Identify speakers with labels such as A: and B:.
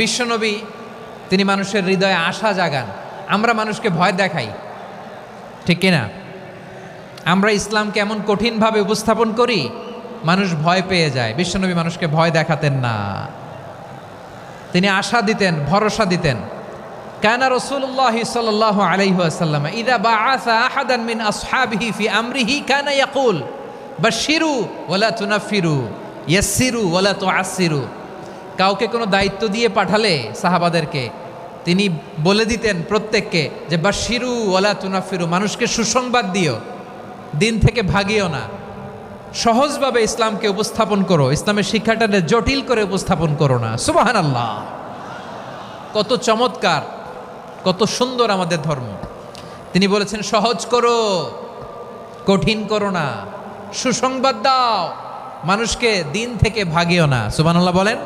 A: বিশ্বনবী তিনি মানুষের হৃদয়ে আশা জাগান। আমরা মানুষকে ভয় দেখাই, ঠিক কিনা? আমরা ইসলামকে এমন কঠিনভাবে উপস্থাপন করি, মানুষ ভয় পেয়ে যায়। বিশ্বনবী মানুষকে ভয় দেখাতেন না, তিনি আশা দিতেন, ভরসা দিতেন। কানা রাসূলুল্লাহ সাল্লাল্লাহু আলাইহি ওয়াসাল্লাম ইযা বাআসা আহাদান মিন আসহাবিহি ফি আমরিহি কানা ইয়াকুল বাশশিরু ওয়ালা তুনাফিরু ইয়াসসিরু ওয়ালা তুআসসিরু। কাউকে কোনো দায়িত্ব দিয়ে পাঠালে সাহাবাদেরকে তিনি বলে দিতেন প্রত্যেককে যে বাশশিরু ওয়ালা তুনাফিরু, মানুষকে সুসংবাদ দিও, দিন থেকে ভাগিও না, সহজভাবে ইসলামকে উপস্থাপন করো, ইসলামের শিক্ষাটাকে জটিল করে উপস্থাপন করো না। সুবহানাল্লাহ, কত চমৎকার, কত সুন্দর আমাদের ধর্ম। তিনি বলেছেন সহজ করো, কঠিন করো না, সুসংবাদ দাও, মানুষকে দিন থেকে ভাগিও না। সুবহানাল্লাহ বলেন।